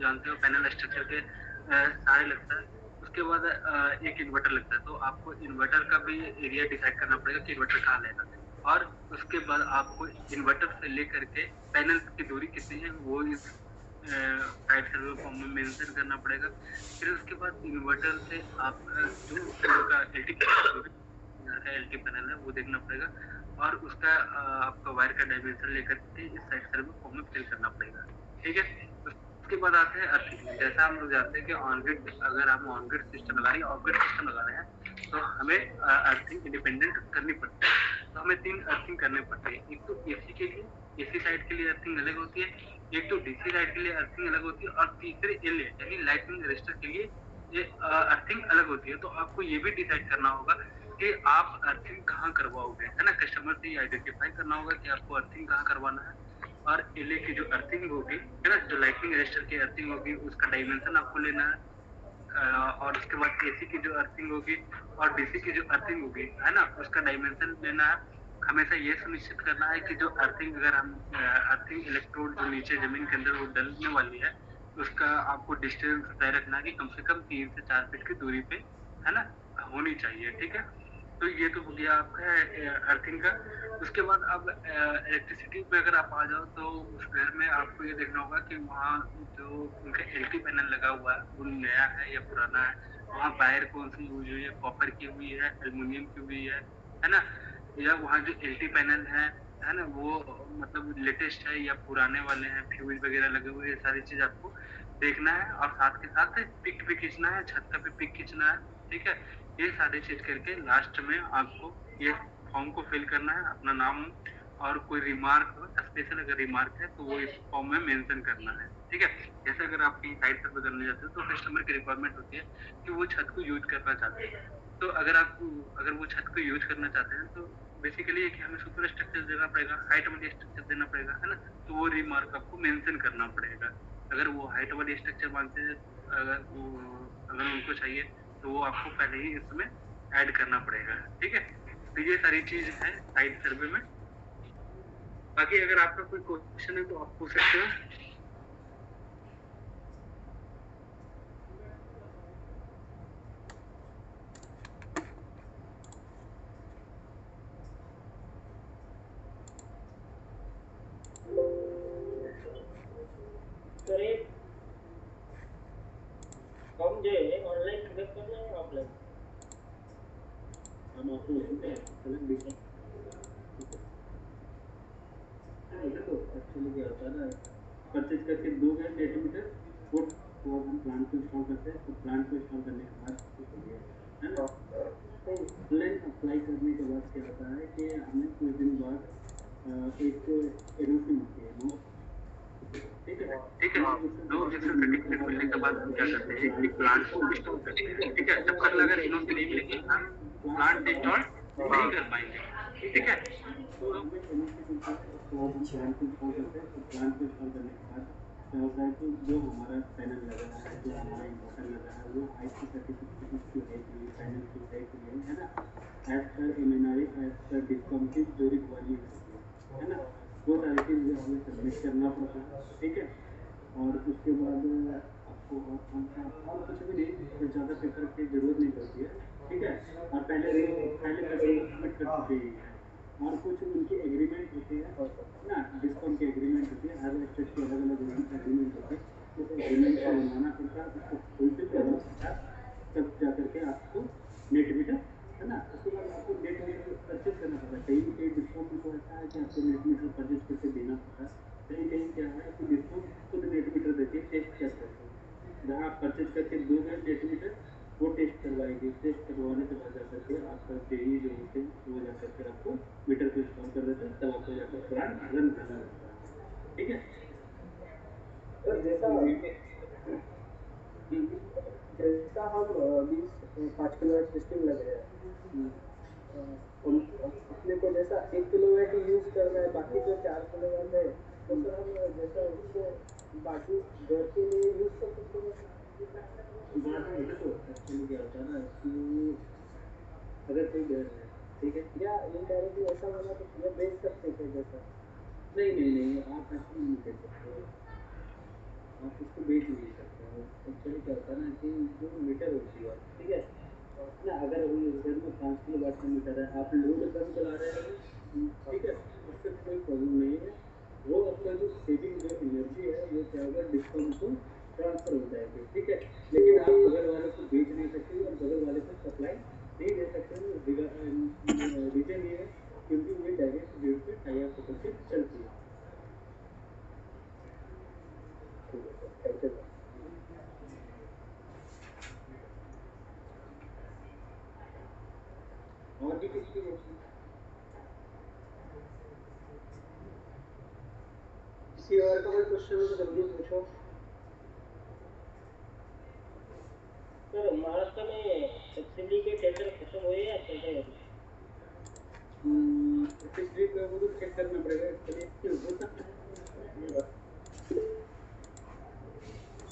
जानते हो पैनल स्ट्रक्चर के सारे लगता है। उसके बाद एक इन्वर्टर लगता है, तो आपको इन्वर्टर का भी एरिया डिसाइड करना पड़ेगा कि इन्वर्टर कहाँ लेगा, और उसके बाद आपको इन्वर्टर से लेकर के पैनल की दूरी कितनी है वो इस साइड सर्वे फॉर्म में मेंशन करना पड़ेगा। फिर उसके बाद इन्वर्टर से आपका जो उनका एलटी पैनल है वो देखना पड़ेगा, और उसका आपका वायर का डायमेंशन लेकर के इस साइड सर्वे फॉर्म में फिल करना पड़ेगा। ठीक है, उसके बाद आते हैं अर्थिंग। जैसा हम लोग जानते हैं कि ऑन ग्रिड, अगर हम ऑन ग्रिड सिस्टम लगा रहे हैं, ऑफ ग्रिड सिस्टम लगा रहे हैं, तो हमें अर्थिंग इंडिपेंडेंट करनी पड़ती है। तो हमें 3 अर्थिंग करने पड़ते हैं। एक तो एसी के लिए, एसी साइड के लिए अर्थिंग अलग होती है, एक तो डीसी लाइट के लिए अर्थिंग अलग होती है, और तीसरे एल यानी लाइटनिंग रजिस्टर के लिए ये अर्थिंग अलग होती है। तो आपको ये भी डिसाइड करना होगा कि आप अर्थिंग कहाँ करवाओगे, है ना। कस्टमर से आइडेंटिफाई करना होगा कि आपको अर्थिंग कहाँ करवाना है। और एलए की जो अर्थिंग होगी, है ना, जो लाइटनिंग रजिस्टर की अर्थिंग होगी, उसका डायमेंशन आपको लेना है। और उसके बाद एसी की जो अर्थिंग होगी और डीसी की जो अर्थिंग होगी, है ना, उसका डायमेंशन लेना है। हमेशा ये सुनिश्चित करना है कि जो अर्थिंग, अगर हम अर्थिंग इलेक्ट्रोड जो नीचे जमीन के अंदर वो डलने वाली है, उसका आपको डिस्टेंस तय रखना है कि कम से कम 3 से 4 फीट की दूरी पे, है ना, होनी चाहिए। ठीक है, तो ये तो हो गया आपका अर्थिंग का। उसके बाद अब इलेक्ट्रिसिटी पे अगर आप आ जाओ, तो उस घर में आपको ये देखना होगा कि वहाँ जो उनका एलटी पैनल लगा हुआ है वो नया है या पुराना है। वहाँ वायर कौन सी यूज हुई है, कॉपर की हुई है, एल्युमिनियम की हुई है ना। या वहाँ जो एलटी पैनल है ना, वो मतलब लेटेस्ट है या पुराने वाले हैं, फ्यूज वगैरह लगे हुए, ये सारी चीज आपको देखना है। और साथ के साथ पिक भी खींचना है, छत का भी पिक खींचना है। ठीक है, ये सारी चीज करके लास्ट में आपको ये फॉर्म को फिल करना है, अपना नाम और कोई रिमार्क हो, स्पेशल अगर रिमार्क है तो वो इस फॉर्म में मेंशन करना है। ठीक है, जैसे अगर आप कहीं साइड पर बदलने जाते हो तो कस्टमर की रिक्वायरमेंट होती है कि वो छत को यूज करना चाहते हैं। तो अगर वो छत को यूज करना चाहते हैं, तो बेसिकली कि हमें सुपर स्ट्रक्चर देना पड़ेगा, हाइट वाली स्ट्रक्चर देना पड़ेगा, है ना। तो वो रिमार्क आपको मेंशन करना पड़ेगा। अगर वो हाइट वाली स्ट्रक्चर मांगते हैं, अगर उनको चाहिए, तो वो आपको पहले ही इसमें ऐड करना पड़ेगा। ठीक है, तो ये सारी चीज है साइट सर्वे में। बाकी अगर आपका कोई क्वेश्चन है तो आप पूछ सकते हो। सर एक फॉर्म जो है ऑनलाइन फिलअप करना है ऑफलाइन? हम आपको लेंगे चलें देखो। देखो एक्चुअली क्या होता है ना, परचेज करके 2 सेंटीमीटर वो हम प्लांट को इंस्टॉल करते हैं। तो प्लांट को इंस्टॉल करने के बाद है ना, ऑनलाइन अप्लाई करने के बाद क्या होता है कि हमें कुछ दिन बाद एक एनओसी मिलती है नो। ठीक है, नो ऑब्जेक्शन सर्टिफिकेट मिलने के बाद हम क्या करते हैं कि प्लांट को इंस्टॉल करते हैं। ठीक है, जब तक अगर एनओसी नहीं मिलेगी हम प्लांट इंस्टॉल नहीं कर पाएंगे। ठीक है, तो हमें एनओसी मिलता है, तो हम प्लांट को इंस्टॉल करते हैं। तो प्लांट को इंस्टॉल करने के बाद क्या होता है कि जो हमारा पैनल लगा है, जो हमारा इन्वर्टर लगा है, वो आईसी सर्टिफिकेट की है कि पैनल की है कि नहीं, है ना। As per एमएनआई, as per discom की जो रिक्वायरमेंट है ना, वो सारी चीज़ हमें सबमिट करना पड़ता है। ठीक है, और उसके बाद आपको और कुछ भी नहीं, कुछ ज़्यादा पेपर की जरूरत नहीं पड़ती है। ठीक है, और पहले पेपर सबमिट कर चुके ही हैं। और कुछ उनकी एग्रीमेंट होती है ना, डिस्कॉम की एग्रीमेंट होती है, हर स्टेट की अलग अलग एग्रीमेंट होती है। उस एग्रीमेंट को बनवाना पड़ता है, उसको फुलफिल करना पड़ता है, तब जा करके आपको नेट मीटर, है ना। उसके बाद आपको नेट मीटर परचेज करना पड़ता है। कहीं कहीं डिस्कॉम में तो ऐसा है कि आपको नेट मीटर परचेज करके देना पड़ता है, कहीं कहीं क्या है कि डिस्कॉम खुद नेट मीटर देती है, टेस्ट कर सकते हैं। जहाँ आप परचेज करके दोगे नेट मीटर, वो टेस्ट करवाएगी। टेस्ट करवाने के बाद जाकर के आपका डेली जो होते हैं वो जाकर के आपको मीटर को इंस्टॉल कर देते हैं, तब आपको जाकर प्लांट रन करना रहता है। ठीक है, सर जैसा हम 5 किलोवाट सिस्टम लग रहा है, अपने को जैसा 1 किलोवाट यूज करना है, बाकी जो 4 किलोवाट है तो सर हम जैसा उसको बाकी घर के लिए यूज कर सकते हैं। देखो एक्चुअली क्या होता है ना कि अगर कोई घर है, ठीक है, या इनडायरेक्टली ऐसा होना तो ये बेच सकते थे जैसा? नहीं, आप ऐसा नहीं कर सकते, आप उसको बेच नहीं सकते हो। एक्चुअली क्या होता है ना कि जो मीटर होती है, ठीक है ना, अगर घर में 5 किलोवाट का मीटर है, आप लोड कम चला रहे हो, ठीक है, उससे कोई प्रॉब्लम नहीं है। वो आपका जो सेविंग जो एनर्जी है वो क्या होगा, डिस्कॉम को ट्रांसफर हो जाएगी। ठीक है, लेकिन आप बगल वाले को बेच नहीं सकते और बगल वाले को सप्लाई नहीं दे सकते हो। रीजन ये है क्योंकि ये डायरेक्ट ग्रिड पे टाई अप होकर के चलती है। Thank you. और भी किसी की क्वेश्चन? किसी और का कोई क्वेश्चन है तो जल्दी पूछो। सर महाराष्ट्र में सब्सिडी के टेंडर खत्म हुए या चल रहे हैं? पिछली का वो तो चेक करना पड़ेगा, एक्चुअली क्यों हो सकता है ये बात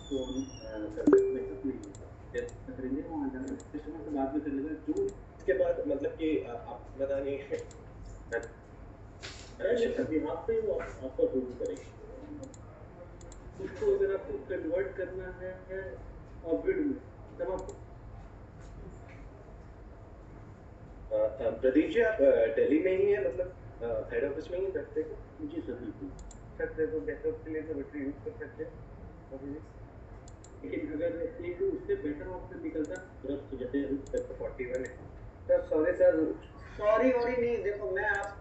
तो हम कर सकते नहीं जैसे करेंगे वहाँ जाकर कस्टमर से बात भी कर लेगा जो इसके बाद मतलब कि आप पता नहीं यहाँ पे वो आपका रूल करेंगे उसको अगर आपको कन्वर्ट करना है ऑब्विड में तब आपको प्रदीप जी आप दिल्ली में ही है मतलब हेड ऑफिस में ही बैठते हैं? जी सर बिल्कुल सकते तो बैकअप के लिए तो बैटरी यूज कर सकते हैं अभी भी। लेकिन अगर एक उससे बेटर ऑप्शन निकलता रफ जैसे 41 है sir. Sorry sir, sorry worry नहीं, देखो मैं आप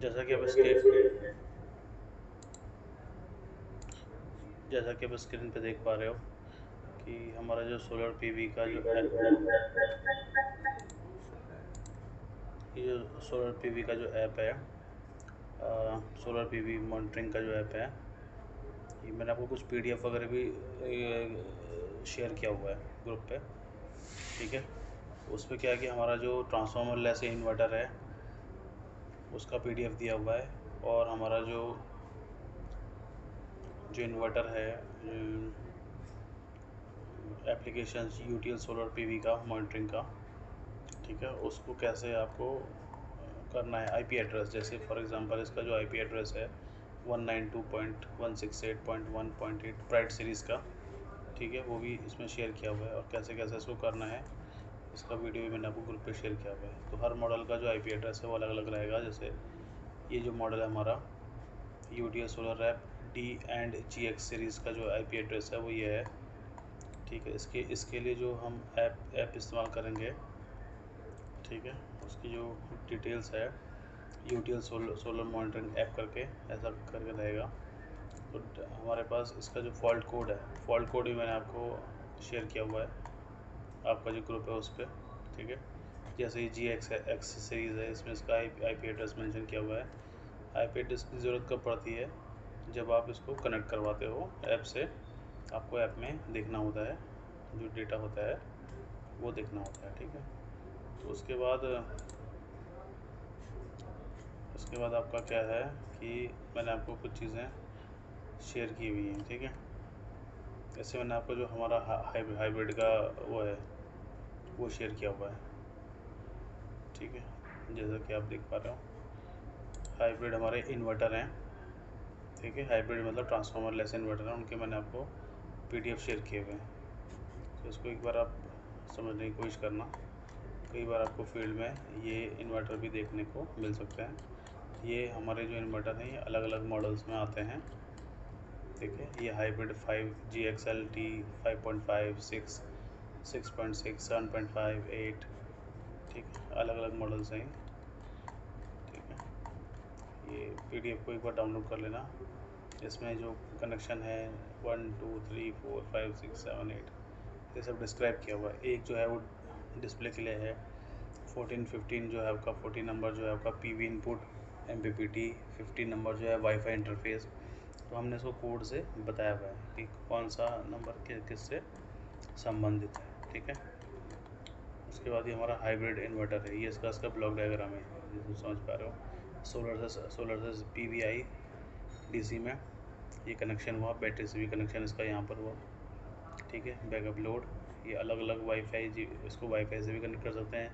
जैसा कि आप स्क्रीन पे देख पा रहे हो कि हमारा जो सोलर पीवी का जो है, ये जो सोलर पीवी का जो ऐप है, सोलर पीवी मॉनिटरिंग का जो ऐप है, ये मैंने आपको कुछ PDF वगैरह भी शेयर किया हुआ है ग्रुप पे, ठीक है। उस पर क्या है कि हमारा जो ट्रांसफार्मर लेस इन्वर्टर है उसका PDF दिया हुआ है, और हमारा जो इन्वर्टर है एप्लीकेशंस UTL सोलर PV का मॉनिटरिंग का, ठीक है, उसको कैसे आपको करना है। IP एड्रेस जैसे फॉर एग्जांपल इसका जो IP एड्रेस है 192.168.1.8 प्राइड सीरीज़ का, ठीक है, वो भी इसमें शेयर किया हुआ है, और कैसे कैसे इसको करना है इसका वीडियो भी मैंने आपको ग्रुप पे शेयर किया हुआ है। तो हर मॉडल का जो IP एड्रेस है वो अलग अलग रहेगा। जैसे ये जो मॉडल है हमारा UTL solar rap D&GX series का जो IP एड्रेस है वो ये है, ठीक है। इसके लिए जो हम ऐप इस्तेमाल करेंगे, ठीक है, उसकी जो डिटेल्स है UTL सोलर मॉनिटरिंग ऐप करके ऐसा करके रहेगा। तो हमारे पास इसका जो फॉल्ट कोड भी मैंने आपको शेयर किया हुआ है, आपका जो ग्रुप है उस पर, ठीक है। जैसे ये GX सीरीज़ है, इसमें इसका IP एड्रेस मेंशन किया हुआ है। IP एड्रेस की ज़रूरत कब पड़ती है? जब आप इसको कनेक्ट करवाते हो ऐप से, आपको ऐप में देखना होता है, जो डेटा होता है वो देखना होता है, ठीक है। तो उसके बाद आपका क्या है कि मैंने आपको कुछ चीज़ें शेयर की हुई हैं, ठीक है। जैसे मैंने आपको जो हमारा हाइब्रिड का वो है वो शेयर किया हुआ है, ठीक है। जैसा कि आप देख पा रहे हो, हाइब्रिड हमारे इन्वर्टर हैं, ठीक है। हाइब्रिड मतलब ट्रांसफार्मर लेस इन्वर्टर है, उनके मैंने आपको PDF शेयर किए हुए हैं। तो इसको एक बार आप समझने की कोशिश करना। कई बार आपको फील्ड में ये इन्वर्टर भी देखने को मिल सकते हैं। ये हमारे जो इन्वर्टर हैं ये अलग अलग मॉडल्स में आते हैं, ठीक है। ये हाइब्रिड 5GXLT 5.5 6 6.6 7.5 8, ठीक है, अलग अलग मॉडल्स हैं, ठीक है। ये PDF को एक बार डाउनलोड कर लेना। इसमें जो कनेक्शन है 1 2 3 4 5 6 7 8 ये सब डिस्क्राइब किया हुआ है। एक जो है वो डिस्प्ले के लिए है, 14 15 जो है आपका 14 नंबर जो है आपका पीवी इनपुट MPPT, 15 नंबर जो है वाईफाई इंटरफेस। तो हमने इसको कोड से बताया हुआ है कि कौन सा नंबर किससे संबंधित है, ठीक है। उसके बाद ये हमारा हाइब्रिड इन्वर्टर है, ये इसका ब्लॉक डायग्राम है, जिसको समझ पा रहे हो। सोलर से PVI DC में ये कनेक्शन हुआ, बैटरी से भी कनेक्शन इसका यहाँ पर हुआ, ठीक है। बैकअप लोड, ये अलग अलग वाईफाई इसको वाईफाई से भी कनेक्ट कर सकते हैं,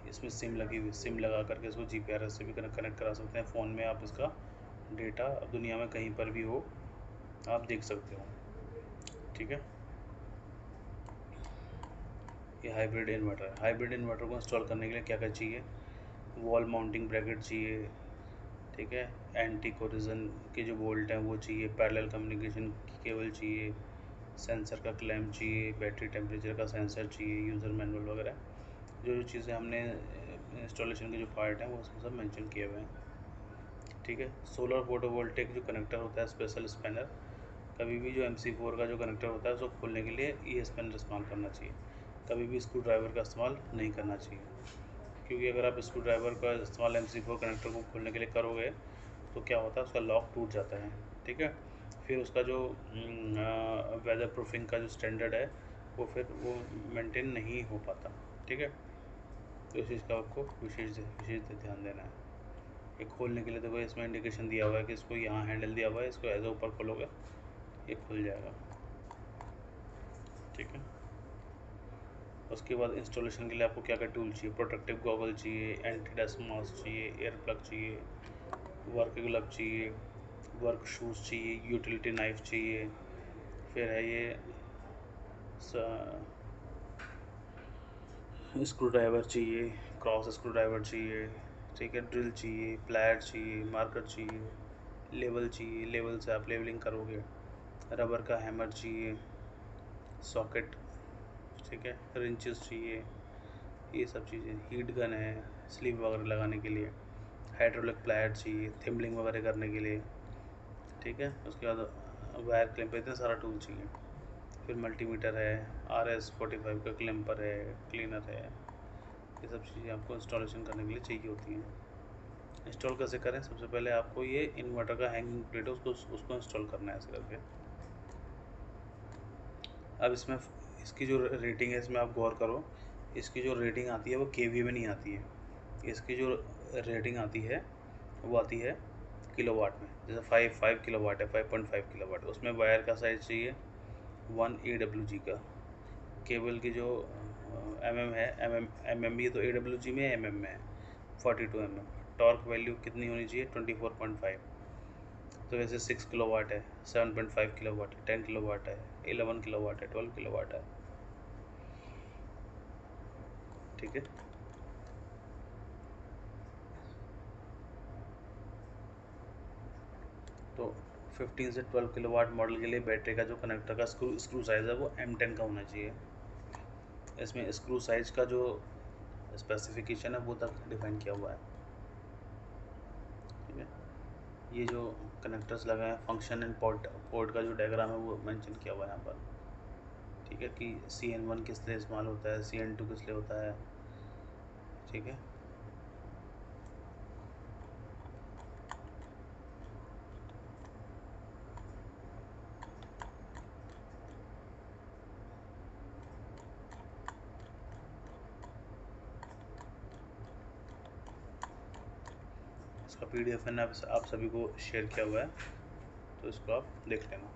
इसमें सिम लगी हुई, सिम लगा करके इसको GPRS से भी कनेक्ट करा सकते हैं। फ़ोन में आप इसका डेटा दुनिया में कहीं पर भी हो आप देख सकते हो, ठीक है। ये हाइब्रिड इन्वर्टर है। हाइब्रिड इन्वर्टर को इंस्टॉल करने के लिए क्या क्या चाहिए, वॉल माउंटिंग ब्रैकेट चाहिए, ठीक है। एंटी कोरिजन के जो बोल्ट हैं वो चाहिए, पैरेलल कम्युनिकेशन की केबल चाहिए, सेंसर का क्लैम्प चाहिए, बैटरी टेम्परेचर का सेंसर चाहिए, यूज़र मैनुअल वगैरह जो चीज़ें हमने इंस्टॉलेशन के जो पार्ट हैं वो उसमें सब मेंशन किए हुए हैं, ठीक है। सोलर फोटोवोल्टेक जो कनेक्टर होता है, स्पेशल स्पैनर, कभी भी जो MC4 का जो कनेक्टर होता है उसको खोलने के लिए ये स्पैनर इस्तेमाल करना चाहिए, कभी भी स्क्रू ड्राइवर का इस्तेमाल नहीं करना चाहिए, क्योंकि अगर आप स्क्रू ड्राइवर का इस्तेमाल MC4 कनेक्टर को खोलने के लिए करोगे तो क्या होता है, उसका लॉक टूट जाता है, ठीक है। फिर उसका जो वेदर प्रूफिंग का जो स्टैंडर्ड है वो फिर वो मेंटेन नहीं हो पाता, ठीक है। तो इस चीज़ का आपको विशेष ध्यान देना है। ये खोलने के लिए देखो इसमें इंडिकेशन दिया हुआ है कि इसको यहाँ हैंडल दिया हुआ है, इसको ऐसे ऊपर खोलोगे ये खुल जाएगा, ठीक है। उसके बाद इंस्टॉलेशन के लिए आपको क्या क्या टूल चाहिए, प्रोटेक्टिव गॉगल चाहिए, एंटी डस्ट मास्क चाहिए, एयर प्लग चाहिए, वर्क ग्लव चाहिए, वर्क शूज़ चाहिए, यूटिलिटी नाइफ चाहिए, फिर है ये स्क्रू ड्राइवर चाहिए, क्रॉस स्क्रू ड्राइवर चाहिए, ठीक है, ड्रिल चाहिए, प्लायर चाहिए, मार्कर चाहिए, लेवल चाहिए, लेवल से आप लेवलिंग करोगे, रबर का हैमर चाहिए, सॉकेट, ठीक है, रिंचेस चाहिए, ये सब चीज़ें, हीट गन है स्लीव वगैरह लगाने के लिए, हाइड्रोलिक प्लायर चाहिए थिम्बलिंग वगैरह करने के लिए, ठीक है। उसके बाद वायर क्लैम्पर, इतना सारा टूल चाहिए। फिर मल्टीमीटर है, RS-45 का क्लैम्पर है, क्लीनर है, ये सब चीज़ें आपको इंस्टॉलेशन करने के लिए चाहिए होती हैं। इंस्टॉल कैसे करें, सबसे पहले आपको ये इन्वर्टर का हैंगिंग प्लेट है उसको इंस्टॉल करना है ऐसे करके। अब इसमें इसकी जो रेटिंग है इसमें आप गौर करो, इसकी जो रेटिंग आती है वो KVA में नहीं आती है, इसकी जो रेटिंग आती है वो आती है किलोवाट में। जैसे 5 किलोवाट है, 5.5 किलोवाट, उसमें वायर का साइज़ चाहिए 1 AWG का, केबल की जो mm है, mm भी तो AWG में है, mm में है 42 mm। टॉर्क वैल्यू कितनी होनी चाहिए, 24.5। तो वैसे 6 किलोवाट है, 7.5 किलोवाट है, 10 किलोवाट है, 11 किलोवाट है, 12 किलोवाट है, ठीक है। तो 15 से 12 किलोवाट मॉडल के लिए बैटरी का जो कनेक्टर का स्क्रू साइज़ है वो M10 का होना चाहिए। इसमें स्क्रू साइज का जो स्पेसिफिकेशन है वो तक डिफाइन किया हुआ है, ठीक है। ये जो कनेक्टर्स लगे हैं, फंक्शन एंड पोर्ट का जो डायग्राम है वो मेंशन किया हुआ है यहाँ पर, ठीक है, कि CN1 किस लिए इस्तेमाल होता है, CN2 किस लिए होता है, ठीक है। इसका PDF मैंने आप सभी को शेयर किया हुआ है, तो इसको आप देख लेना।